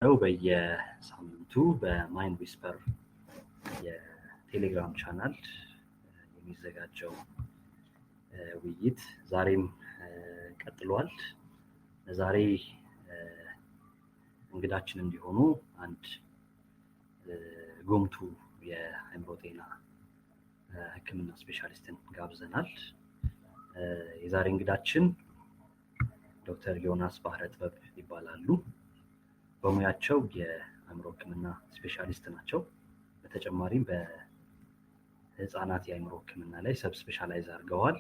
ነው በየሳምንቱ በማይንድ ዊስፐር የቴሌግራም ቻናል የሚዘጋጀው ውይይት ዛሬም ቀጥሏል። ዛሬ እንግዳችን እንዲሆኑ አንድ ጉምቱ የአእምሮ ጤና ሕክምና ስፔሻሊስትን ጋብዘናል። የዛሬ እንግዳችን ዶክተር ዮናስ ባህረ ጥበብ ይባላሉ። በሙያቸው የአእምሮ ሕክምና ስፔሻሊስት ናቸው። በተጨማሪም በህፃናት የአእምሮ ሕክምና ላይ ሰብ ስፔሻላይዝ አድርገዋል።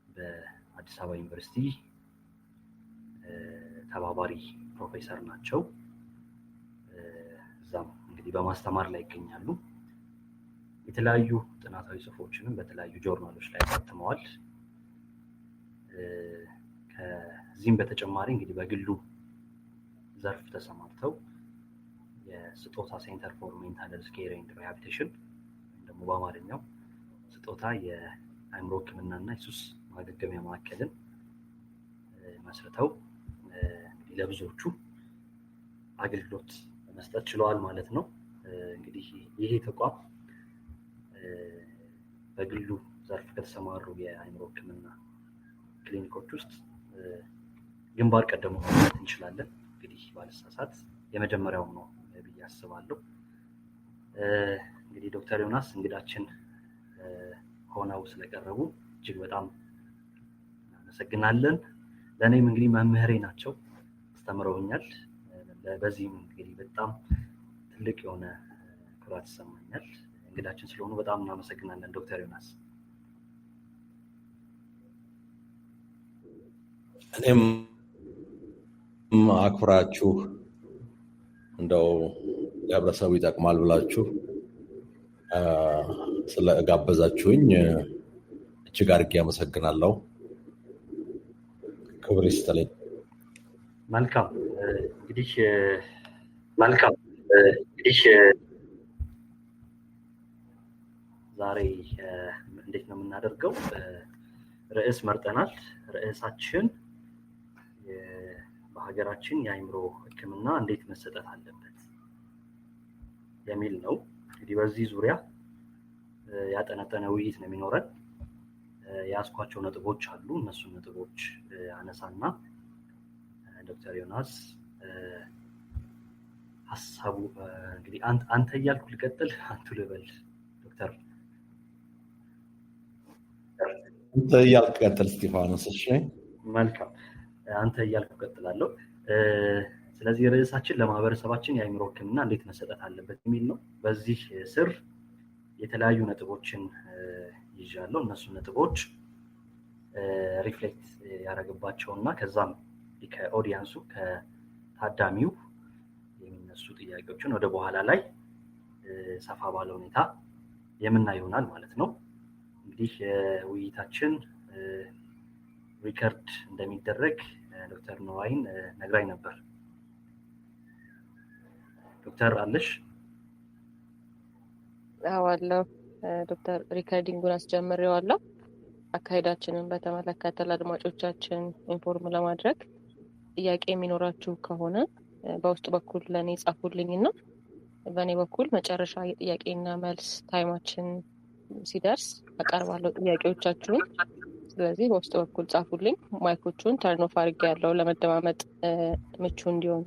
በአዲስ አበባ ዩኒቨርሲቲ ተባባሪ ፕሮፌሰር ናቸው። እዛም እንግዲህ በማስተማር ላይ ይገኛሉ። የተለያዩ ጥናታዊ ጽሑፎችንም በተለያዩ ጆርናሎች ላይ አሳትመዋል። ከዚህም በተጨማሪ እንግዲህ በግሉ ዘርፍ ተሰማርተው የስጦታ ሴንተር ፎር ሜንታል ሄልዝ ኬር ኤንድ ሪሃቢሊቴሽን ወይም ደግሞ በአማርኛው ስጦታ የአእምሮ ሕክምናና የሱስ ማገገሚያ ማዕከልን መስርተው እንግዲህ ለብዙዎቹ አገልግሎት መስጠት ችለዋል ማለት ነው። እንግዲህ ይሄ ተቋም በግሉ ዘርፍ ከተሰማሩ የአእምሮ ሕክምና ክሊኒኮች ውስጥ ግንባር ቀደሙ ማለት እንችላለን። እንግዲህ ባለሳሳት የመጀመሪያው ነው ብዬ አስባለሁ። እንግዲህ ዶክተር ዮናስ እንግዳችን ሆነው ስለቀረቡ እጅግ በጣም እናመሰግናለን። ለእኔም እንግዲህ መምህሬ ናቸው፣ አስተምረውኛል። በዚህም እንግዲህ በጣም ትልቅ የሆነ ኩራት ይሰማኛል። እንግዳችን ስለሆኑ በጣም እናመሰግናለን ዶክተር ዮናስ። እኔም አክብራችሁ እንደው ለህብረተሰቡ ይጠቅማል ብላችሁ ስለጋበዛችሁኝ እጅግ አድርጌ አመሰግናለሁ። ክብር ይስጥልኝ። መልካም እንግዲህ ዛሬ እንዴት ነው የምናደርገው? ርዕስ መርጠናል። ርዕሳችን በሀገራችን የአእምሮ ሕክምና እንዴት መሰጠት አለበት የሚል ነው። እንግዲህ በዚህ ዙሪያ ያጠነጠነ ውይይት ነው የሚኖረን። የያዝኳቸው ነጥቦች አሉ። እነሱን ነጥቦች አነሳና ዶክተር ዮናስ ሀሳቡ እንግዲህ አንተ እያልኩ ልቀጥል፣ አንቱ ልበል ዶክተር? አንተ እያልኩ ቀጥል እስጢፋኖስ። እሺ መልካም፣ አንተ እያልኩ ቀጥላለሁ። ስለዚህ ርዕሳችን ለማህበረሰባችን የአእምሮ ሕክምና እንዴት መሰጠት አለበት የሚል ነው። በዚህ ስር የተለያዩ ነጥቦችን ይዣለሁ። እነሱ ነጥቦች ሪፍሌክት ያደረግባቸውና ከዛም ከኦዲየንሱ ከታዳሚው የሚነሱ ጥያቄዎችን ወደ በኋላ ላይ ሰፋ ባለ ሁኔታ የምናይ ይሆናል ማለት ነው። እንግዲህ ውይይታችን ሪከርድ እንደሚደረግ ዶክተር ኖራይን ነግራኝ ነበር። ዶክተር አለሽ? አዋለሁ ዶክተር ሪከርዲንጉን አስጀምሬዋለሁ። አካሄዳችንን በተመለከተ ለአድማጮቻችን ኢንፎርም ለማድረግ ጥያቄ የሚኖራችሁ ከሆነ በውስጥ በኩል ለእኔ ጻፉልኝና በእኔ በኩል መጨረሻ የጥያቄና መልስ ታይማችን ሲደርስ አቀርባለሁ ጥያቄዎቻችሁን። ስለዚህ በውስጥ በኩል ጻፉልኝ። ማይኮቹን ተርን ኦፍ አድርጌያለሁ ለመደማመጥ ምቹ እንዲሆን።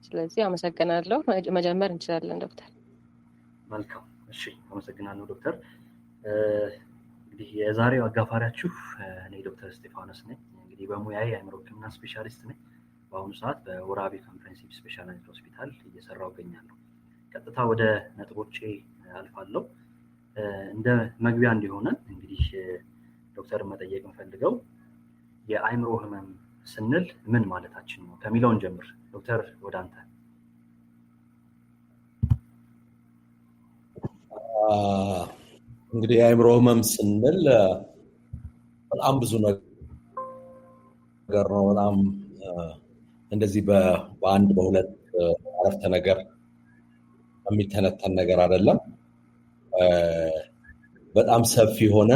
ስለዚህ አመሰግናለሁ። መጀመር እንችላለን ዶክተር። መልካም፣ እሺ፣ አመሰግናለሁ ዶክተር። እንግዲህ የዛሬው አጋፋሪያችሁ እኔ ዶክተር እስጢፋኖስ ነኝ። እንግዲህ በሙያዬ የአእምሮ ሕክምና ስፔሻሊስት ነኝ። በአሁኑ ሰዓት በወራቤ ኮምፕሬሄንሲቭ ስፔሻላይዝድ ሆስፒታል እየሰራሁ እገኛለሁ። ቀጥታ ወደ ነጥቦቼ አልፋለሁ። እንደ መግቢያ እንዲሆነን እንግዲህ ዶክተር መጠየቅ እንፈልገው የአእምሮ ህመም ስንል ምን ማለታችን ነው ከሚለውን ጀምር። ዶክተር ወደ አንተ። እንግዲህ የአእምሮ ህመም ስንል በጣም ብዙ ነገር ነው። በጣም እንደዚህ በአንድ በሁለት አረፍተ ነገር የሚተነተን ነገር አይደለም። በጣም ሰፊ የሆነ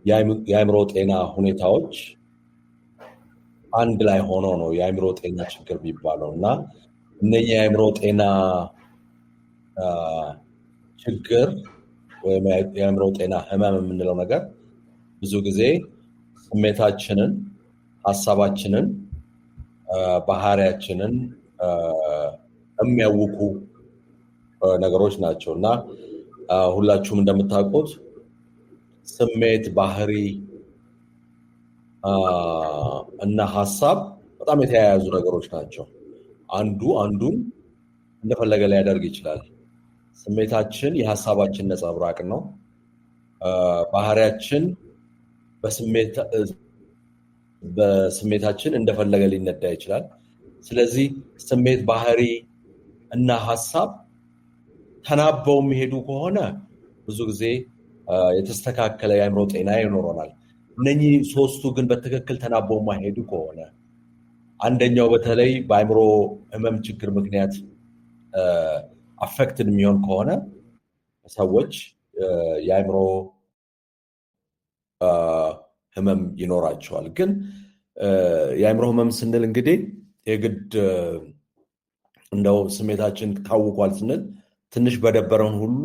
የአእምሮ ጤና ሁኔታዎች አንድ ላይ ሆኖ ነው የአእምሮ ጤና ችግር የሚባለው እና እነኛ የአእምሮ ጤና ችግር ወይም የአእምሮ ጤና ህመም የምንለው ነገር ብዙ ጊዜ ስሜታችንን፣ ሀሳባችንን፣ ባህሪያችንን የሚያውኩ ነገሮች ናቸው እና ሁላችሁም እንደምታውቁት ስሜት፣ ባህሪ እና ሀሳብ በጣም የተያያዙ ነገሮች ናቸው። አንዱ አንዱን እንደፈለገ ሊያደርግ ይችላል። ስሜታችን የሀሳባችን ነጸብራቅ ነው። ባህሪያችን በስሜታችን እንደፈለገ ሊነዳ ይችላል። ስለዚህ ስሜት፣ ባህሪ እና ሀሳብ ተናበው የሚሄዱ ከሆነ ብዙ ጊዜ የተስተካከለ የአእምሮ ጤና ይኖረናል። እነኚህ ሶስቱ ግን በትክክል ተናበው የማይሄዱ ከሆነ አንደኛው በተለይ በአእምሮ ህመም ችግር ምክንያት አፌክትድ የሚሆን ከሆነ ሰዎች የአእምሮ ህመም ይኖራቸዋል። ግን የአእምሮ ህመም ስንል እንግዲህ የግድ እንደው ስሜታችን ታውቋል ስንል ትንሽ በደበረን ሁሉ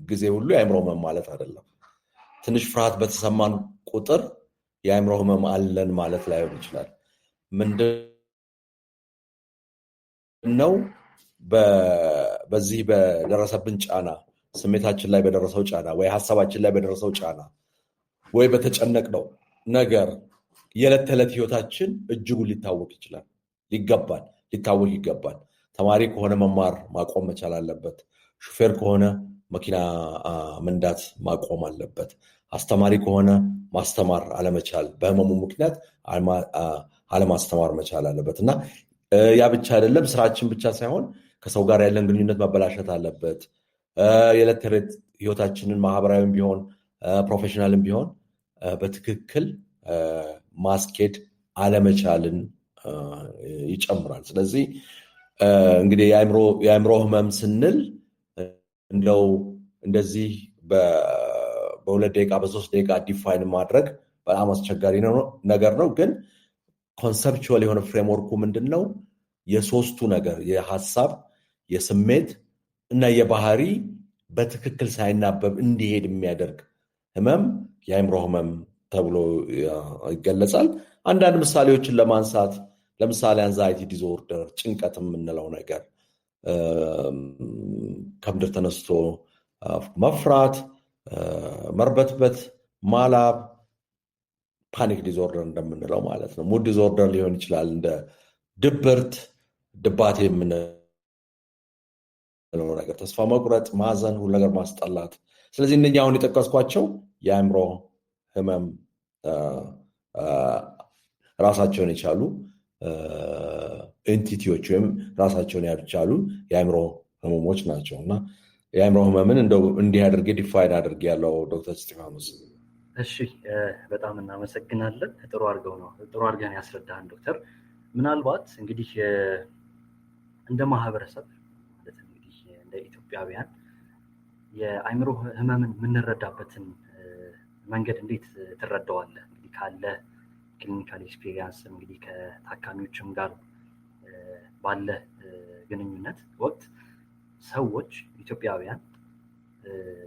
ጊዜ ሁሉ የአእምሮ ህመም ማለት አይደለም። ትንሽ ፍርሃት በተሰማን ቁጥር የአእምሮ ህመም አለን ማለት ላይሆን ይችላል። ምንድነው በዚህ በደረሰብን ጫና፣ ስሜታችን ላይ በደረሰው ጫና ወይ ሀሳባችን ላይ በደረሰው ጫና ወይ በተጨነቅነው ነገር የዕለት ተዕለት ህይወታችን እጅጉን ሊታወቅ ይገባል። ተማሪ ከሆነ መማር ማቆም መቻል አለበት። ሹፌር ከሆነ መኪና መንዳት ማቆም አለበት። አስተማሪ ከሆነ ማስተማር አለመቻል፣ በህመሙ ምክንያት አለማስተማር መቻል አለበት እና ያ ብቻ አይደለም፣ ስራችን ብቻ ሳይሆን ከሰው ጋር ያለን ግንኙነት መበላሸት አለበት። የዕለት ተዕለት ህይወታችንን ማህበራዊም ቢሆን ፕሮፌሽናልም ቢሆን በትክክል ማስኬድ አለመቻልን ይጨምራል። ስለዚህ እንግዲህ የአእምሮ ህመም ስንል እንደው እንደዚህ በ2 ደቂቃ በ3 ደቂቃ ዲፋይን ማድረግ በጣም አስቸጋሪ ነገር ነው። ግን ኮንሰፕቹዋል የሆነ ፍሬምወርኩ ምንድን ነው? የሶስቱ ነገር የሀሳብ፣ የስሜት እና የባህሪ በትክክል ሳይናበብ እንዲሄድ የሚያደርግ ህመም የአእምሮ ህመም ተብሎ ይገለጻል። አንዳንድ ምሳሌዎችን ለማንሳት ለምሳሌ አንዛይቲ ዲስኦርደር፣ ጭንቀት የምንለው ነገር ከምድር ተነስቶ መፍራት፣ መርበትበት፣ ማላብ፣ ፓኒክ ዲስኦርደር እንደምንለው ማለት ነው። ሙድ ዲስኦርደር ሊሆን ይችላል፣ እንደ ድብርት፣ ድባቴ የምንለው ነገር፣ ተስፋ መቁረጥ፣ ማዘን፣ ሁሉ ነገር ማስጠላት። ስለዚህ እነኛ አሁን የጠቀስኳቸው የአእምሮ ህመም ራሳቸውን የቻሉ ኤንቲቲዎች ወይም ራሳቸውን ያልቻሉ የአእምሮ ህመሞች ናቸው እና የአእምሮ ህመምን እንደው እንዲህ አድርጌ ዲፋይን አድርጌ ያለው ዶክተር እስጢፋኖስ። እሺ፣ በጣም እናመሰግናለን። ጥሩ አድርገን ያስረዳን ዶክተር። ምናልባት እንግዲህ እንደ ማህበረሰብ ማለት እንግዲህ እንደ ኢትዮጵያውያን የአእምሮ ህመምን የምንረዳበትን መንገድ እንዴት ትረዳዋለህ? እንግዲህ ካለ ክሊኒካል ኤክስፒሪየንስ እንግዲህ ከታካሚዎችም ጋር ባለ ግንኙነት ወቅት ሰዎች ኢትዮጵያውያን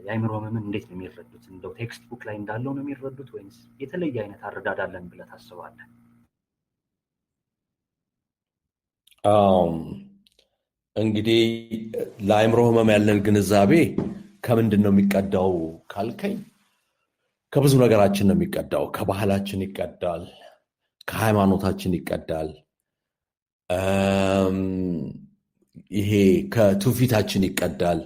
የአእምሮ ህመምን እንዴት ነው የሚረዱት? እንደው ቴክስት ቡክ ላይ እንዳለው ነው የሚረዱት ወይስ የተለየ አይነት አረዳዳለን ብለህ ታስባለህ? እንግዲህ ለአእምሮ ህመም ያለን ግንዛቤ ከምንድን ነው የሚቀዳው ካልከኝ፣ ከብዙ ነገራችን ነው የሚቀዳው። ከባህላችን ይቀዳል፣ ከሃይማኖታችን ይቀዳል፣ ይሄ ከትውፊታችን ይቀዳል፣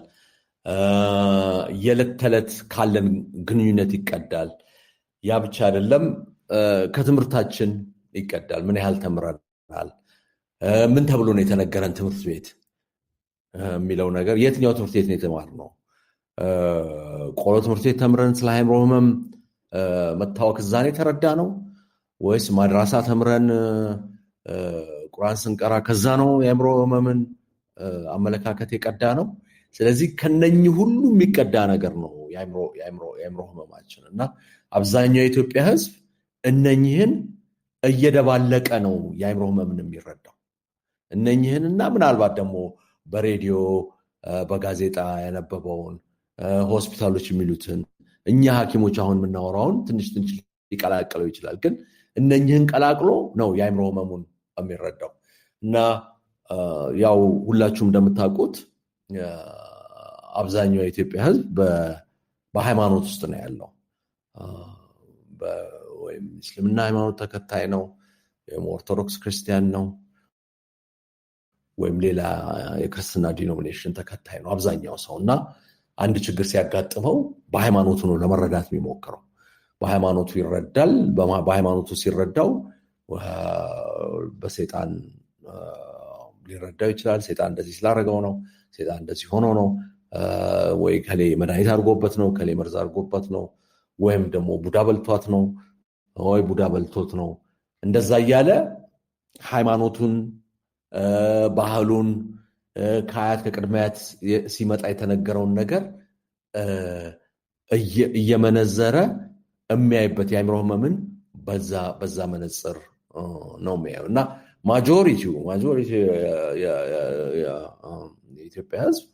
የዕለት ተዕለት ካለን ግንኙነት ይቀዳል። ያ ብቻ አይደለም፣ ከትምህርታችን ይቀዳል። ምን ያህል ተምረናል፣ ምን ተብሎ ነው የተነገረን ትምህርት ቤት የሚለው ነገር፣ የትኛው ትምህርት ቤት ነው የተማርነው? ቆሎ ትምህርት ቤት ተምረን ስለ አእምሮ ህመም መታወክ እዛኔ የተረዳ ነው ወይስ ማድራሳ ተምረን ቁርአን ስንቀራ ከዛ ነው የአእምሮ ህመምን አመለካከት የቀዳ ነው? ስለዚህ ከነኚህ ሁሉ የሚቀዳ ነገር ነው የአእምሮ ህመማችን እና አብዛኛው የኢትዮጵያ ህዝብ እነኚህን እየደባለቀ ነው የአእምሮ ህመምን የሚረዳው። እነኚህንና ምናልባት ደግሞ በሬዲዮ በጋዜጣ ያነበበውን ሆስፒታሎች የሚሉትን እኛ ሐኪሞች አሁን የምናወራውን ትንሽ ሊቀላቅለው ይችላል። ግን እነኚህን ቀላቅሎ ነው የአእምሮ ህመሙን የሚረዳው። እና ያው ሁላችሁም እንደምታውቁት አብዛኛው የኢትዮጵያ ህዝብ በሃይማኖት ውስጥ ነው ያለው። ወይም እስልምና ሃይማኖት ተከታይ ነው፣ ወይም ኦርቶዶክስ ክርስቲያን ነው፣ ወይም ሌላ የክርስትና ዲኖሚኔሽን ተከታይ ነው አብዛኛው ሰው። እና አንድ ችግር ሲያጋጥመው በሃይማኖቱ ነው ለመረዳት የሚሞክረው። በሃይማኖቱ ይረዳል። በሃይማኖቱ ሲረዳው በሰይጣን ሊረዳው ይችላል። ሰይጣን እንደዚህ ስላደረገው ነው፣ ሰይጣን እንደዚህ ሆኖ ነው፣ ወይ ከሌ መድኃኒት አድርጎበት ነው፣ ከሌ መርዝ አድርጎበት ነው፣ ወይም ደግሞ ቡዳ በልቷት ነው፣ ወይ ቡዳ በልቶት ነው። እንደዛ እያለ ሃይማኖቱን፣ ባህሉን ከአያት ከቅድሚያት ሲመጣ የተነገረውን ነገር እየመነዘረ የሚያይበት የአእምሮ ህመምን በዛ መነጽር ነው የሚያየው። እና ማጆሪቲ የኢትዮጵያ ህዝብ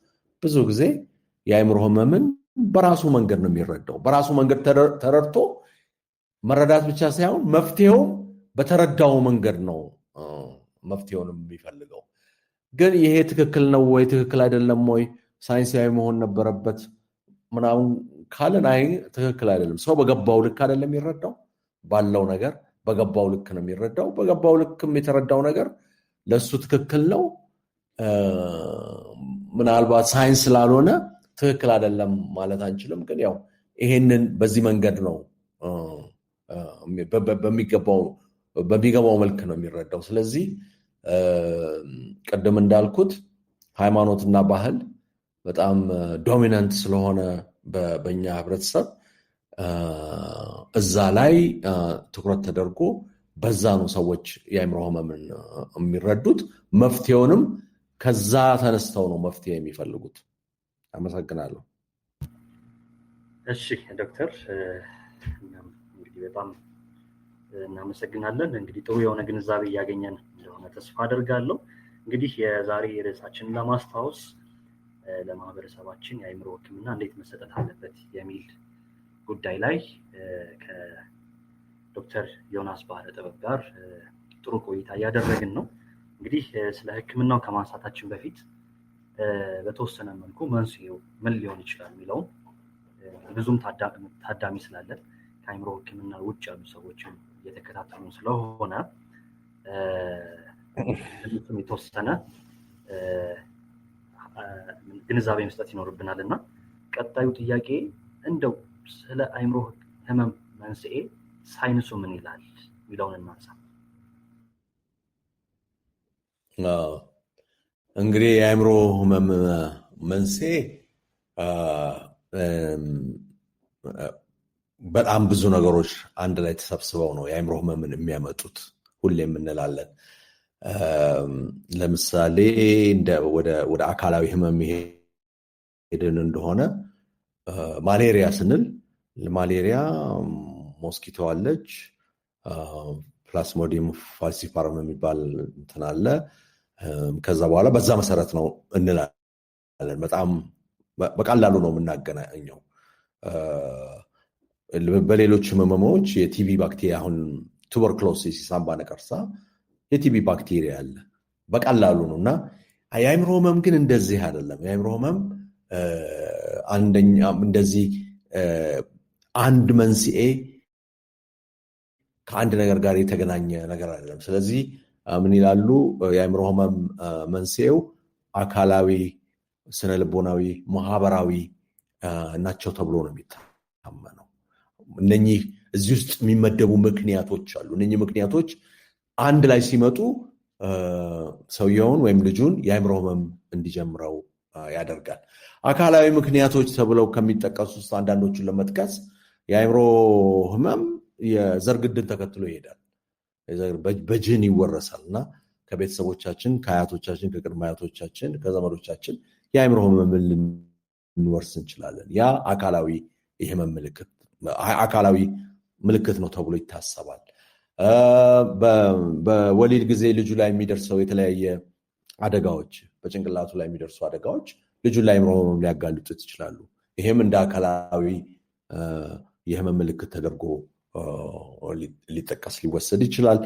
ብዙ ጊዜ የአእምሮ ህመምን በራሱ መንገድ ነው የሚረዳው። በራሱ መንገድ ተረድቶ መረዳት ብቻ ሳይሆን መፍትሄውም በተረዳው መንገድ ነው መፍትሄውንም የሚፈልገው። ግን ይሄ ትክክል ነው ወይ ትክክል አይደለም ወይ ሳይንሳዊ መሆን ነበረበት ምናምን ካለን አይ ትክክል አይደለም። ሰው በገባው ልክ አይደለም የሚረዳው። ባለው ነገር በገባው ልክ ነው የሚረዳው። በገባው ልክም የተረዳው ነገር ለሱ ትክክል ነው። ምናልባት ሳይንስ ስላልሆነ ትክክል አይደለም ማለት አንችልም። ግን ያው ይሄንን በዚህ መንገድ ነው በሚገባው መልክ ነው የሚረዳው። ስለዚህ ቅድም እንዳልኩት ሃይማኖትና ባህል በጣም ዶሚናንት ስለሆነ በእኛ ህብረተሰብ እዛ ላይ ትኩረት ተደርጎ በዛ ነው ሰዎች የአእምሮ ህመምን የሚረዱት። መፍትሄውንም ከዛ ተነስተው ነው መፍትሄ የሚፈልጉት። አመሰግናለሁ። እሺ ዶክተር እንግዲህ በጣም እናመሰግናለን። እንግዲህ ጥሩ የሆነ ግንዛቤ እያገኘን እንደሆነ ተስፋ አደርጋለሁ። እንግዲህ የዛሬ ርዕሳችንን ለማስታወስ ለማህበረሰባችን የአእምሮ ህክምና እንዴት መሰጠት አለበት የሚል ጉዳይ ላይ ከዶክተር ዮናስ ባህረ ጥበብ ጋር ጥሩ ቆይታ እያደረግን ነው። እንግዲህ ስለ ህክምናው ከማንሳታችን በፊት በተወሰነ መልኩ መንስኤው ምን ሊሆን ይችላል የሚለውን ብዙም ታዳሚ ስላለን ከአእምሮ ህክምና ውጭ ያሉ ሰዎችን እየተከታተሉ ስለሆነ የተወሰነ ግንዛቤ መስጠት ይኖርብናል እና ቀጣዩ ጥያቄ እንደው ስለ አእምሮ ህመም መንስኤ ሳይንሱ ምን ይላል የሚለውን እናንሳ። እንግዲህ የአእምሮ ህመም መንስኤ በጣም ብዙ ነገሮች አንድ ላይ ተሰብስበው ነው የአእምሮ ህመምን የሚያመጡት ሁሌም እንላለን። ለምሳሌ ወደ አካላዊ ህመም ሄድን እንደሆነ ማሌሪያ ስንል ማሌሪያ ሞስኪቶ አለች፣ ፕላስሞዲየም ፋልሲፓረም የሚባል እንትን አለ። ከዛ በኋላ በዛ መሰረት ነው እንላለን። በጣም በቀላሉ ነው የምናገናኘው። በሌሎች ህመሞች የቲቪ ባክቴሪያ አሁን ቱበርክሎሲስ ሳምባ ነቀርሳ የቲቪ ባክቴሪያ አለ፣ በቀላሉ ነው። እና የአእምሮ ህመም ግን እንደዚህ አይደለም። የአእምሮ ህመም አንደኛ እንደዚህ አንድ መንስኤ ከአንድ ነገር ጋር የተገናኘ ነገር አይደለም። ስለዚህ ምን ይላሉ? የአእምሮ ህመም መንስኤው አካላዊ፣ ስነልቦናዊ፣ ማህበራዊ ናቸው ተብሎ ነው የሚታመነው። እነኚህ እዚህ ውስጥ የሚመደቡ ምክንያቶች አሉ። እነኚህ ምክንያቶች አንድ ላይ ሲመጡ ሰውየውን ወይም ልጁን የአእምሮ ህመም እንዲጀምረው ያደርጋል። አካላዊ ምክንያቶች ተብለው ከሚጠቀሱ ውስጥ አንዳንዶቹን ለመጥቀስ የአእምሮ ህመም የዘር ግንድን ተከትሎ ይሄዳል። በጅን ይወረሳል እና ከቤተሰቦቻችን፣ ከአያቶቻችን፣ ከቅድመ አያቶቻችን፣ ከዘመዶቻችን የአእምሮ ህመምን ልንወርስ እንችላለን። ያ አካላዊ የህመም ምልክት ነው ተብሎ ይታሰባል። በወሊድ ጊዜ ልጁ ላይ የሚደርሰው የተለያየ አደጋዎች፣ በጭንቅላቱ ላይ የሚደርሱ አደጋዎች ልጁን ለአእምሮ ህመም ሊያጋልጡት ይችላሉ። ይሄም እንደ አካላዊ የህመም ምልክት ተደርጎ ሊጠቀስ ሊወሰድ ይችላል።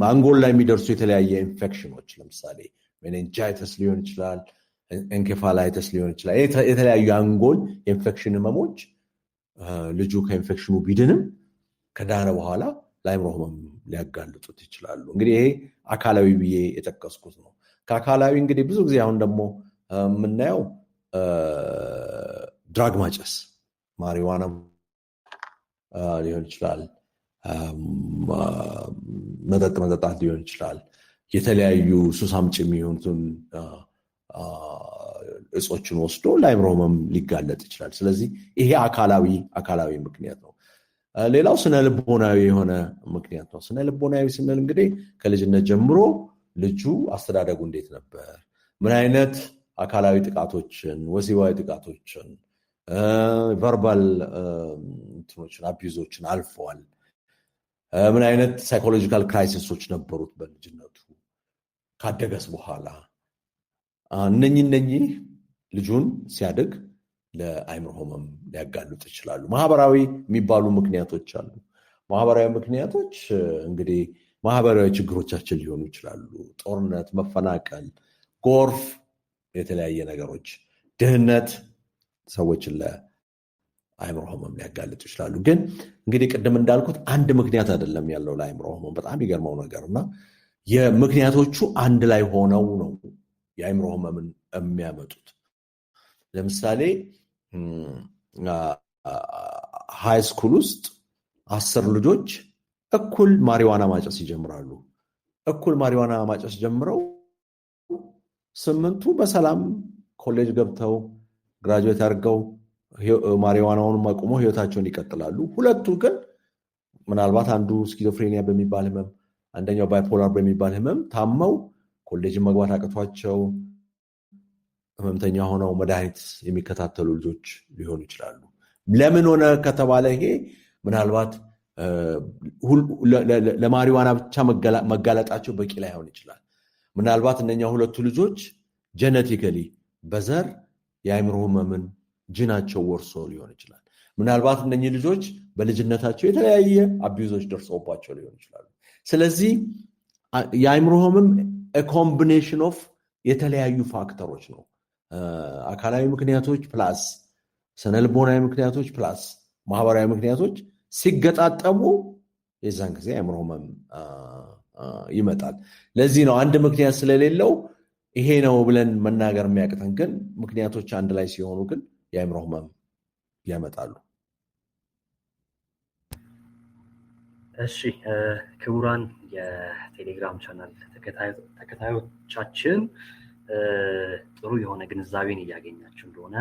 አንጎል ላይ የሚደርሱ የተለያየ ኢንፌክሽኖች ለምሳሌ ሜኒንጃይተስ ሊሆን ይችላል፣ ኤንኬፋላይተስ ሊሆን ይችላል። የተለያዩ አንጎል የኢንፌክሽን ህመሞች ልጁ ከኢንፌክሽኑ ቢድንም ከዳነ በኋላ ለአእምሮ ህመም ሊያጋልጡት ይችላሉ። እንግዲህ ይሄ አካላዊ ብዬ የጠቀስኩት ነው። ከአካላዊ እንግዲህ ብዙ ጊዜ አሁን ደግሞ የምናየው ድራግ ማጨስ፣ ማሪዋና ሊሆን ይችላል፣ መጠጥ መጠጣት ሊሆን ይችላል። የተለያዩ ሱስ አምጪ የሚሆኑትን እጾችን ወስዶ ለአእምሮ ህመም ሊጋለጥ ይችላል። ስለዚህ ይሄ አካላዊ ምክንያት ነው። ሌላው ስነ ልቦናዊ የሆነ ምክንያት ነው። ስነ ልቦናዊ ስንል እንግዲህ ከልጅነት ጀምሮ ልጁ አስተዳደጉ እንዴት ነበር፣ ምን አይነት አካላዊ ጥቃቶችን፣ ወሲባዊ ጥቃቶችን፣ ቨርባል እንትኖችን አቢዩዞችን አልፈዋል፣ ምን አይነት ሳይኮሎጂካል ክራይሲሶች ነበሩት በልጅነቱ፣ ካደገስ በኋላ እነኚህ ልጁን ሲያድግ ለአእምሮ ህመም ሊያጋልጡ ይችላሉ። ማህበራዊ የሚባሉ ምክንያቶች አሉ። ማህበራዊ ምክንያቶች እንግዲህ ማህበራዊ ችግሮቻችን ሊሆኑ ይችላሉ። ጦርነት፣ መፈናቀል፣ ጎርፍ፣ የተለያየ ነገሮች፣ ድህነት ሰዎችን ለአእምሮ ህመም ሊያጋልጡ ይችላሉ። ግን እንግዲህ ቅድም እንዳልኩት አንድ ምክንያት አይደለም ያለው ለአእምሮ ህመም። በጣም ይገርመው ነገር እና የምክንያቶቹ አንድ ላይ ሆነው ነው የአእምሮ ህመምን የሚያመጡት። ለምሳሌ ሃይ ስኩል ውስጥ 10 ልጆች እኩል ማሪዋና ማጨስ ይጀምራሉ። እኩል ማሪዋና ማጨስ ጀምረው 8ቱ በሰላም ኮሌጅ ገብተው ግራጁዌት አድርገው ማሪዋናውን አቁመው ህይወታቸውን ይቀጥላሉ። 2ቱ ግን ምናልባት አንዱ ስኪዞፍሬኒያ በሚባል ህመም፣ አንደኛው ባይፖላር በሚባል ህመም ታመው ኮሌጅን መግባት አቅቷቸው ህመምተኛ ሆነው መድኃኒት የሚከታተሉ ልጆች ሊሆኑ ይችላሉ። ለምን ሆነ ከተባለ ይሄ ምናልባት ለማሪዋና ብቻ መጋለጣቸው በቂ ላይሆን ይችላል። ምናልባት እነኛ 2ቱ ልጆች ጀነቲካሊ በዘር የአእምሮ ህመምን ጂናቸው ወርሶ ሊሆን ይችላል። ምናልባት እነኚህ ልጆች በልጅነታቸው የተለያየ አቢዩዞች ደርሰውባቸው ሊሆን ይችላሉ። ስለዚህ የአእምሮ ህመም ኮምቢኔሽን ኦፍ የተለያዩ ፋክተሮች ነው። አካላዊ ምክንያቶች ፕላስ ስነልቦናዊ ምክንያቶች ፕላስ ማህበራዊ ምክንያቶች ሲገጣጠሙ የዛን ጊዜ የአእምሮ ህመም ይመጣል። ለዚህ ነው አንድ ምክንያት ስለሌለው ይሄ ነው ብለን መናገር የሚያቅተን፣ ግን ምክንያቶች አንድ ላይ ሲሆኑ ግን የአእምሮ ህመም ያመጣሉ። እሺ ክቡራን የቴሌግራም ቻናል ተከታዮቻችን ጥሩ የሆነ ግንዛቤን እያገኛችሁ እንደሆነ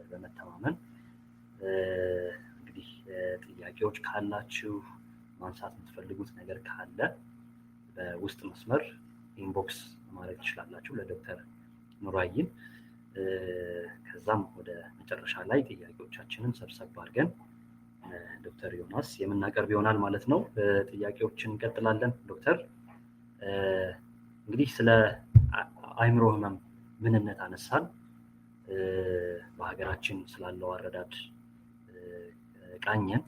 በመተማመን እንግዲህ ጥያቄዎች ካላችሁ፣ ማንሳት የምትፈልጉት ነገር ካለ በውስጥ መስመር ኢንቦክስ ማድረግ ትችላላችሁ ለዶክተር ኑራይን። ከዛም ወደ መጨረሻ ላይ ጥያቄዎቻችንን ሰብሰብ አድርገን ዶክተር ዮናስ የምናቀርብ ይሆናል ማለት ነው። ጥያቄዎችን እንቀጥላለን። ዶክተር እንግዲህ ስለ አእምሮ ህመም ምንነት አነሳን፣ በሀገራችን ስላለው አረዳድ ቃኘን።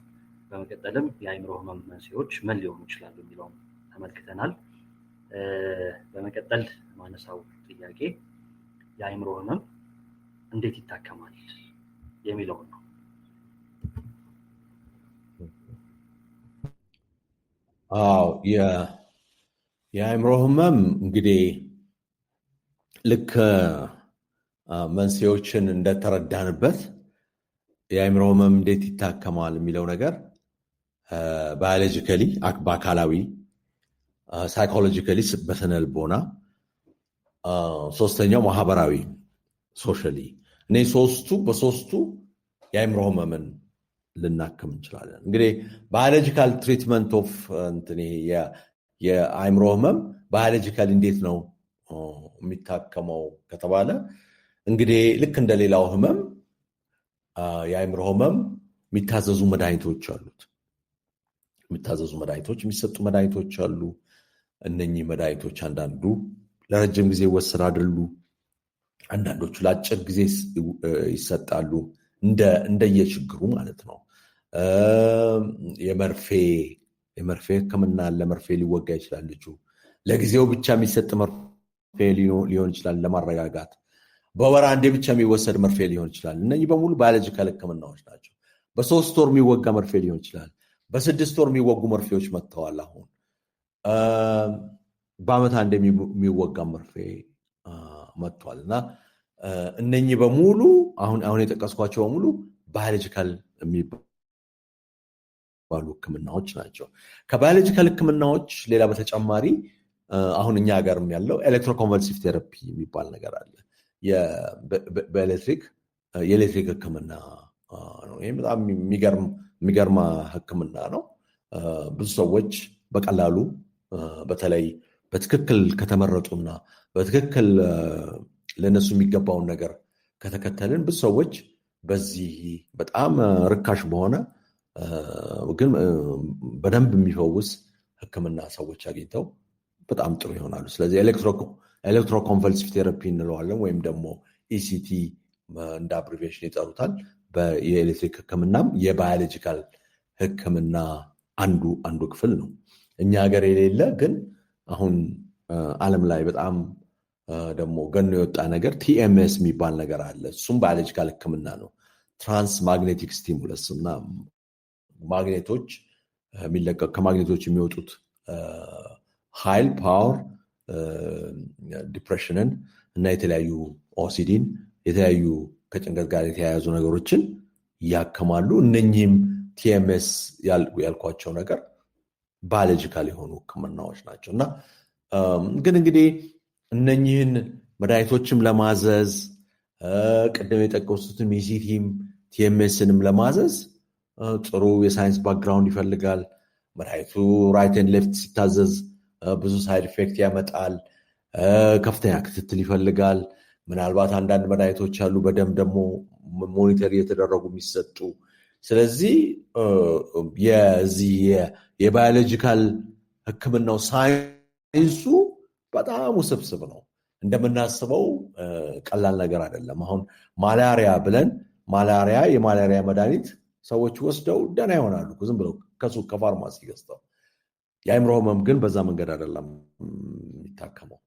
በመቀጠልም የአእምሮ ህመም መንስኤዎች ምን ሊሆኑ ይችላሉ የሚለውን ተመልክተናል። በመቀጠል ማነሳው ጥያቄ የአእምሮ ህመም እንዴት ይታከማል የሚለውን ነው። አዎ የአእምሮ ህመም እንግዲህ ልክ መንስኤዎችን እንደተረዳንበት የአእምሮ ህመም እንዴት ይታከማል የሚለው ነገር ባዮሎጂካሊ በአካላዊ፣ ሳይኮሎጂካሊ በስነልቦና፣ ሶስተኛው ማህበራዊ ሶሻሊ፣ እኔ በሶስቱ የአእምሮ ህመምን ልናክም እንችላለን። እንግዲህ ባዮሎጂካል ትሪትመንት ኦፍ የአእምሮ ህመም ባዮሎጂካሊ እንዴት ነው የሚታከመው ከተባለ እንግዲህ ልክ እንደሌላው ህመም የአእምሮ ህመም የሚታዘዙ መድኃኒቶች አሉት። የሚታዘዙ መድኃኒቶች የሚሰጡ መድኃኒቶች አሉ። እነኚህ መድኃኒቶች አንዳንዱ ለረጅም ጊዜ ይወሰዳሉ፣ አንዳንዶቹ ለአጭር ጊዜ ይሰጣሉ፣ እንደየችግሩ ማለት ነው። የመርፌ ሕክምና ለመርፌ ሊወጋ ይችላል ልጁ። ለጊዜው ብቻ የሚሰጥ መርፌ ሊሆን ይችላል ለማረጋጋት። በወር አንዴ ብቻ የሚወሰድ መርፌ ሊሆን ይችላል። እነዚህ በሙሉ ባዮሎጂካል ሕክምናዎች ናቸው። በ3 ወር የሚወጋ መርፌ ሊሆን ይችላል። በ6 ወር የሚወጉ መርፌዎች መጥተዋል። አሁን በአመት አንዴ የሚወጋ መርፌ መጥቷል። እና እነኚህ በሙሉ አሁን የጠቀስኳቸው በሙሉ ባዮሎጂካል የሚባሉ ሕክምናዎች ናቸው። ከባዮሎጂካል ሕክምናዎች ሌላ በተጨማሪ አሁን እኛ ሀገርም ያለው ኤሌክትሮኮንቨልሲቭ ቴራፒ የሚባል ነገር አለ። የኤሌክትሪክ ሕክምና ነው። ይህ በጣም የሚገርም ሕክምና ነው። ብዙ ሰዎች በቀላሉ በተለይ በትክክል ከተመረጡና በትክክል ለነሱ የሚገባውን ነገር ከተከተልን ብዙ ሰዎች በዚህ በጣም ርካሽ በሆነ ግን በደንብ የሚፈውስ ሕክምና ሰዎች አግኝተው በጣም ጥሩ ይሆናሉ። ስለዚህ ኤሌክትሮኮንቨልሲቭ ቴራፒ እንለዋለን፣ ወይም ደግሞ ኢሲቲ እንደ አብሪቬሽን ይጠሩታል። የኤሌክትሪክ ሕክምናም የባዮሎጂካል ሕክምና አንዱ ክፍል ነው። እኛ ሀገር የሌለ ግን አሁን ዓለም ላይ በጣም ደግሞ ገኖ የወጣ ነገር ቲኤምኤስ የሚባል ነገር አለ። እሱም ባዮሎጂካል ሕክምና ነው። ትራንስ ማግኔቲክ ስቲሙለስ እና ማግኔቶች ከማግኔቶች የሚወጡት ኃይል ፓወር ዲፕሬሽንን እና የተለያዩ ኦሲዲን የተለያዩ ከጭንቀት ጋር የተያያዙ ነገሮችን ያከማሉ። እነኚህም ቲኤምኤስ ያልኳቸው ነገር ባዮሎጂካል የሆኑ ሕክምናዎች ናቸው። እና ግን እንግዲህ እነኚህን መድኃኒቶችም ለማዘዝ ቅድም የጠቀሱትን ኢሲቲም ቲኤምኤስንም ለማዘዝ ጥሩ የሳይንስ ባክግራውንድ ይፈልጋል። መድኃኒቱ ራይት ኤንድ ሌፍት ሲታዘዝ ብዙ ሳይድ ኢፌክት ያመጣል። ከፍተኛ ክትትል ይፈልጋል። ምናልባት አንዳንድ መድኃኒቶች አሉ በደም ደግሞ ሞኒተር እየተደረጉ የሚሰጡ። ስለዚህ የዚህ የባዮሎጂካል ሕክምናው ሳይንሱ በጣም ውስብስብ ነው። እንደምናስበው ቀላል ነገር አይደለም። አሁን ማላሪያ ብለን የማላሪያ መድኃኒት ሰዎች ወስደው ደህና ይሆናሉ ዝም ብለው ከሱቅ ከፋርማሲ ገዝተው። የአእምሮ ህመም ግን በዛ መንገድ አይደለም የሚታከመው።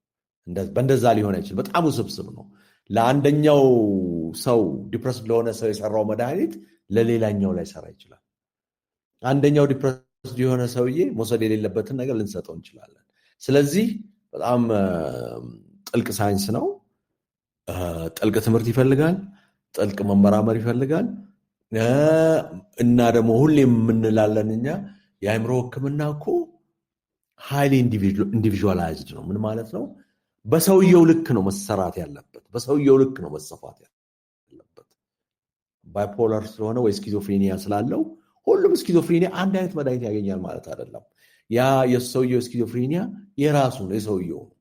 በእንደዛ ሊሆን አይችልም። በጣም ውስብስብ ነው። ለአንደኛው ሰው ዲፕረስድ ለሆነ ሰው የሰራው መድኃኒት ለሌላኛው ላይ ሰራ ይችላል። አንደኛው ዲፕረስድ የሆነ ሰውዬ መውሰድ የሌለበትን ነገር ልንሰጠው እንችላለን። ስለዚህ በጣም ጥልቅ ሳይንስ ነው። ጥልቅ ትምህርት ይፈልጋል። ጥልቅ መመራመር ይፈልጋል። እና ደግሞ ሁሌም የምንላለን እኛ የአእምሮ ሕክምና እኮ ሃይሊ ኢንዲቪዥዋላይዝድ ነው። ምን ማለት ነው? በሰውየው ልክ ነው መሰራት ያለበት። በሰውየው ልክ ነው መሰፋት ያለበት። ባይፖላር ስለሆነ ወይ ስኪዞፍሬኒያ ስላለው ሁሉም ስኪዞፍሬኒያ አንድ አይነት መድኃኒት ያገኛል ማለት አይደለም። ያ የሰውየው ስኪዞፍሬኒያ የራሱ ነው፣ የሰውየው ነው።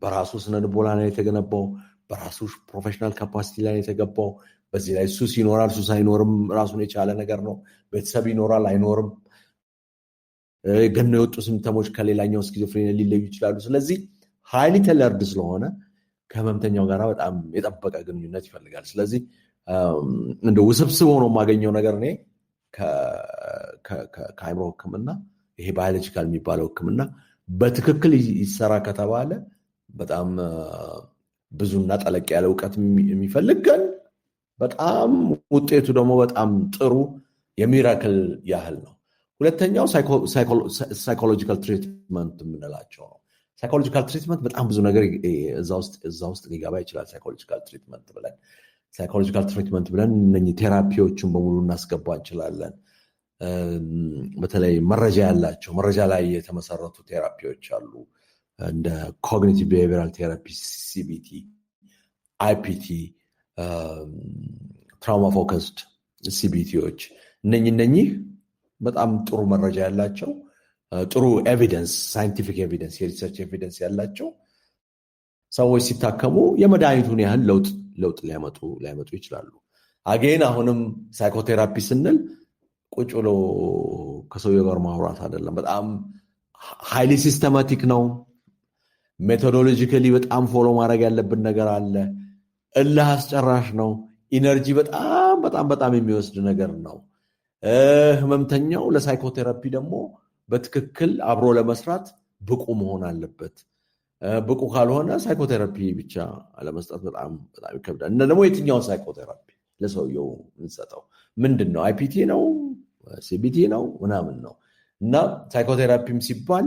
በራሱ ስነ ልቦና ላይ የተገነባው፣ በራሱ ፕሮፌሽናል ካፓሲቲ ላይ የተገባው። በዚህ ላይ ሱስ ይኖራል፣ ሱስ አይኖርም፣ ራሱን የቻለ ነገር ነው። ቤተሰብ ይኖራል፣ አይኖርም። ገነው የወጡ ሲምፕተሞች ከሌላኛው ስኪዞፍሬኒያ ሊለዩ ይችላሉ። ስለዚህ ሃይሊ ተለርድ ስለሆነ ከህመምተኛው ጋር በጣም የጠበቀ ግንኙነት ይፈልጋል። ስለዚህ እንደ ውስብስብ ሆኖ የማገኘው ነገር እኔ ከአእምሮ ሕክምና ይሄ ባዮሎጂካል የሚባለው ሕክምና በትክክል ይሰራ ከተባለ በጣም ብዙና ጠለቅ ያለ እውቀት የሚፈልግ ግን በጣም ውጤቱ ደግሞ በጣም ጥሩ የሚራክል ያህል ነው። ሁለተኛው ሳይኮሎጂካል ትሪትመንት የምንላቸው ነው። ሳይኮሎጂካል ትሪትመንት በጣም ብዙ ነገር እዛ ውስጥ ሊገባ ይችላል። ሳይኮሎጂካል ትሪትመንት ብለን እነኚህ ቴራፒዎችን በሙሉ እናስገባ እንችላለን። በተለይ መረጃ ላይ የተመሰረቱ ቴራፒዎች አሉ። እንደ ኮግኒቲቭ ቢሄቪራል ቴራፒ፣ ሲቢቲ፣ አይፒቲ፣ ትራውማ ፎከስድ ሲቢቲዎች እነኚህ በጣም ጥሩ መረጃ ያላቸው ጥሩ ኤቪደንስ፣ ሳይንቲፊክ ኤቪደንስ፣ የሪሰርች ኤቪደንስ ያላቸው ሰዎች ሲታከሙ የመድኃኒቱን ያህል ለውጥ ሊያመጡ ይችላሉ። አጌን አሁንም ሳይኮቴራፒ ስንል ቁጭ ብሎ ከሰውየው ጋር ማውራት አይደለም። በጣም ሃይሊ ሲስተማቲክ ነው። ሜቶዶሎጂካሊ በጣም ፎሎ ማድረግ ያለብን ነገር አለ። እልህ አስጨራሽ ነው። ኢነርጂ በጣም በጣም በጣም የሚወስድ ነገር ነው። ህመምተኛው ለሳይኮቴራፒ ደግሞ በትክክል አብሮ ለመስራት ብቁ መሆን አለበት። ብቁ ካልሆነ ሳይኮቴራፒ ብቻ ለመስጠት በጣም በጣም ይከብዳል። እና ደግሞ የትኛውን ሳይኮቴራፒ ለሰውየው እንሰጠው? ምንድን ነው? አይፒቲ ነው? ሲቢቲ ነው? ምናምን ነው። እና ሳይኮቴራፒም ሲባል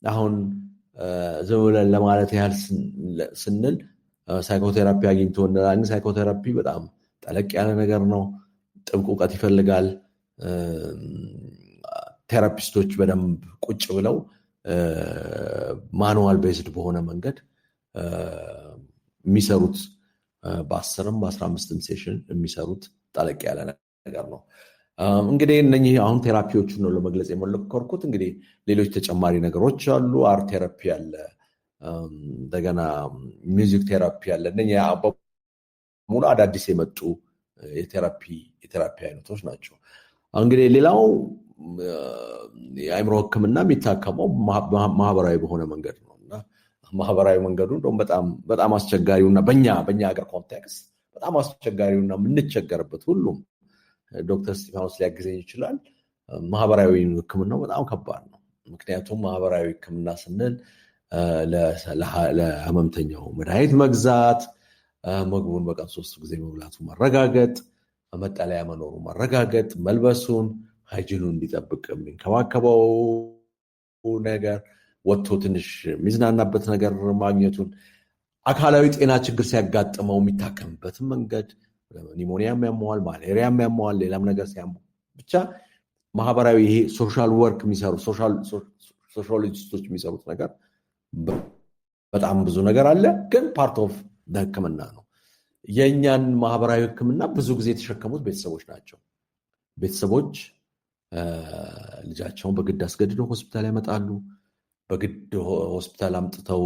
አሁን ዝም ብለን ለማለት ያህል ስንል ሳይኮቴራፒ አግኝቶ እንላለን። ሳይኮቴራፒ በጣም ጠለቅ ያለ ነገር ነው። ጥብቅ እውቀት ይፈልጋል። ቴራፒስቶች በደንብ ቁጭ ብለው ማኑዋል ቤዝድ በሆነ መንገድ የሚሰሩት በ10ም በ15ም ሴሽን የሚሰሩት ጠለቅ ያለ ነገር ነው። እንግዲህ እነኚህ አሁን ቴራፒዎቹን ነው ለመግለጽ የሞከርኩት። እንግዲህ ሌሎች ተጨማሪ ነገሮች አሉ። አርት ቴራፒ አለ፣ እንደገና ሚውዚክ ቴራፒ አለ። እነኚህ ሙሉ አዳዲስ የመጡ የቴራፒ አይነቶች ናቸው። እንግዲህ ሌላው የአእምሮ ሕክምና የሚታከመው ማህበራዊ በሆነ መንገድ ነው እና ማህበራዊ መንገዱ እንደውም በጣም አስቸጋሪውና በእኛ ሀገር ኮንቴክስት በጣም አስቸጋሪውና የምንቸገርበት ሁሉም ዶክተር እስጢፋኖስ ሊያግዘኝ ይችላል። ማህበራዊ ሕክምናው በጣም ከባድ ነው። ምክንያቱም ማህበራዊ ሕክምና ስንል ለህመምተኛው መድኃኒት መግዛት፣ ምግቡን በቀን 3 ጊዜ መብላቱ ማረጋገጥ፣ መጠለያ መኖሩ ማረጋገጥ፣ መልበሱን ሃይጂኑ እንዲጠብቅ የሚንከባከበው ነገር፣ ወጥቶ ትንሽ የሚዝናናበት ነገር ማግኘቱን፣ አካላዊ ጤና ችግር ሲያጋጥመው የሚታከምበትን መንገድ፣ ኒሞኒያም ያመዋል፣ ማሌሪያም ያመዋል፣ ሌላም ነገር ብቻ ማህበራዊ ይሄ ሶሻል ወርክ የሚሰሩ ሶሻሎጂስቶች የሚሰሩት ነገር በጣም ብዙ ነገር አለ። ግን ፓርት ኦፍ ህክምና ነው። የእኛን ማህበራዊ ህክምና ብዙ ጊዜ የተሸከሙት ቤተሰቦች ናቸው። ቤተሰቦች ልጃቸውን በግድ አስገድደው ሆስፒታል ያመጣሉ። በግድ ሆስፒታል አምጥተው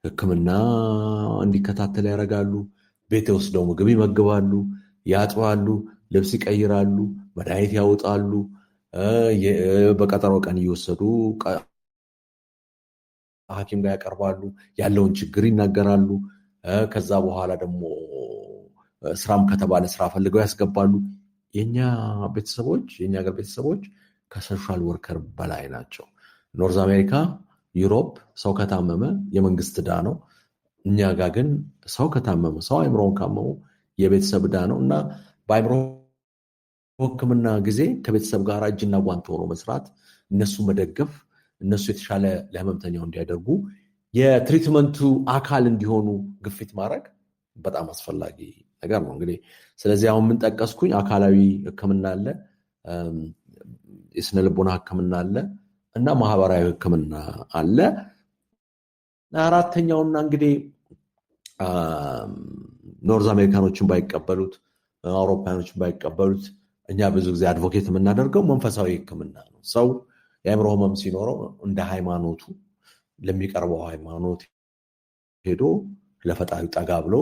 ህክምና እንዲከታተል ያደርጋሉ። ቤት ወስደው ምግብ ይመግባሉ፣ ያጥባሉ፣ ልብስ ይቀይራሉ፣ መድኃኒት ያወጣሉ። በቀጠሮ ቀን እየወሰዱ ሐኪም ጋር ያቀርባሉ። ያለውን ችግር ይናገራሉ። ከዛ በኋላ ደግሞ ስራም ከተባለ ስራ ፈልገው ያስገባሉ። የኛ ሀገር ቤተሰቦች ከሶሻል ወርከር በላይ ናቸው። ኖርዝ አሜሪካ፣ ዩሮፕ ሰው ከታመመ የመንግስት ዕዳ ነው። እኛ ጋር ግን ሰው ከታመመ ሰው አእምሮውን ካመሙ የቤተሰብ ዕዳ ነው እና በአእምሮ ሕክምና ጊዜ ከቤተሰብ ጋር እጅና ጓንት ሆኖ መስራት፣ እነሱ መደገፍ፣ እነሱ የተሻለ ለህመምተኛው እንዲያደርጉ የትሪትመንቱ አካል እንዲሆኑ ግፊት ማድረግ በጣም አስፈላጊ ነገር ነው። እንግዲህ ስለዚህ አሁን ምን ጠቀስኩኝ? አካላዊ ሕክምና አለ፣ የስነ ልቦና ሕክምና አለ እና ማህበራዊ ሕክምና አለ። አራተኛውና እንግዲህ ኖርዝ አሜሪካኖችን ባይቀበሉት፣ አውሮፓኖችን ባይቀበሉት እኛ ብዙ ጊዜ አድቮኬት የምናደርገው መንፈሳዊ ሕክምና ነው። ሰው የአእምሮ ህመም ሲኖረው እንደ ሃይማኖቱ ለሚቀርበው ሃይማኖት ሄዶ ለፈጣሪ ጠጋ ብሎ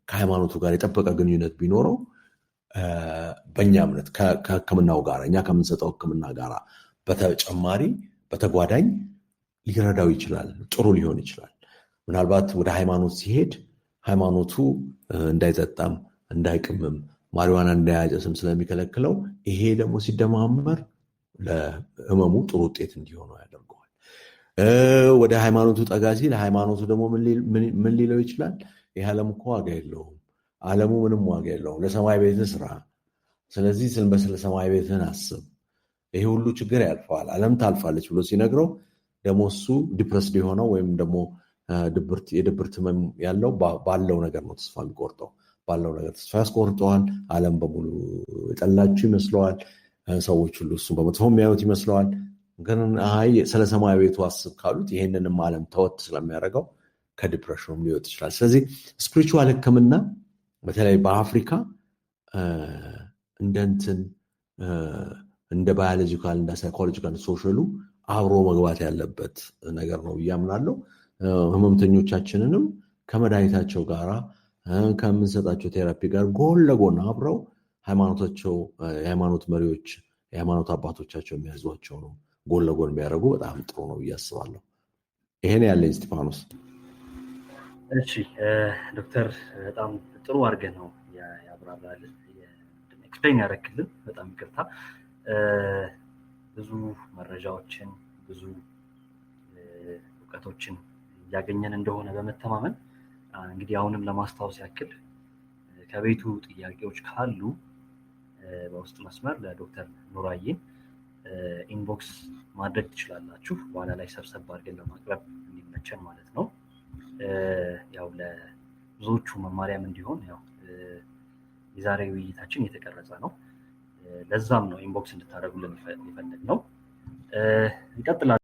ከሃይማኖቱ ጋር የጠበቀ ግንኙነት ቢኖረው በእኛ እምነት ከህክምናው ጋር እኛ ከምንሰጠው ህክምና ጋር በተጨማሪ በተጓዳኝ ሊረዳው ይችላል፣ ጥሩ ሊሆን ይችላል። ምናልባት ወደ ሃይማኖት ሲሄድ ሃይማኖቱ እንዳይጠጣም እንዳይቅምም ማሪዋና እንዳያጨስም ስለሚከለክለው ይሄ ደግሞ ሲደማመር ለህመሙ ጥሩ ውጤት እንዲሆነው ያደርገዋል። ወደ ሃይማኖቱ ጠጋ ሲል ሃይማኖቱ ደግሞ ምን ሊለው ይችላል? ይህ ዓለም እኮ ዋጋ የለውም፣ ዓለሙ ምንም ዋጋ የለውም፣ ለሰማይ ቤትህ ስራ፣ ስለዚህ ስለ ሰማይ ቤትህን አስብ፣ ይሄ ሁሉ ችግር ያልፈዋል፣ ዓለም ታልፋለች ብሎ ሲነግረው ደግሞ እሱ ዲፕረስድ የሆነው ወይም ደግሞ የድብርት ህመም ያለው ባለው ነገር ነው ተስፋ የሚቆርጠው። ባለው ነገር ተስፋ ያስቆርጠዋል። ዓለም በሙሉ የጠላችሁ ይመስለዋል። ሰዎች ሁሉ እሱ በመጥፎ የሚያዩት ይመስለዋል። ግን ስለ ሰማይ ቤቱ አስብ ካሉት ይሄንንም ዓለም ተወት ስለሚያደርገው ከዲፕሬሽኑም ሊወጥ ይችላል። ስለዚህ ስፒሪቹዋል ህክምና በተለይ በአፍሪካ እንደ ባዮሎጂካል እንደ ሳይኮሎጂካል ሶሻሉ አብሮ መግባት ያለበት ነገር ነው ብዬ አምናለሁ። ህመምተኞቻችንንም ከመድኃኒታቸው ጋራ ከምንሰጣቸው ቴራፒ ጋር ጎን ለጎን አብረው የሃይማኖት መሪዎች የሃይማኖት አባቶቻቸው የሚያዟቸው ነው ጎን ለጎን ቢያደርጉ በጣም ጥሩ ነው ብዬ አስባለሁ። ይሄን ያለኝ እስጢፋኖስ። እሺ ዶክተር በጣም ጥሩ አድርገህ ነው ያብራራልን ኤክስፕሌን ያደረክልን። በጣም ይቅርታ ብዙ መረጃዎችን ብዙ እውቀቶችን እያገኘን እንደሆነ በመተማመን እንግዲህ አሁንም ለማስታወስ ያክል ከቤቱ ጥያቄዎች ካሉ በውስጥ መስመር ለዶክተር ኑራዬን ኢንቦክስ ማድረግ ትችላላችሁ። በኋላ ላይ ሰብሰብ አድርገን ለማቅረብ እንዲመቸን ማለት ነው። ያው ለብዙዎቹ መማሪያም እንዲሆን ያው የዛሬ ውይይታችን የተቀረጸ ነው። ለዛም ነው ኢንቦክስ እንድታደርጉልን የፈለግነው። እንቀጥላለን።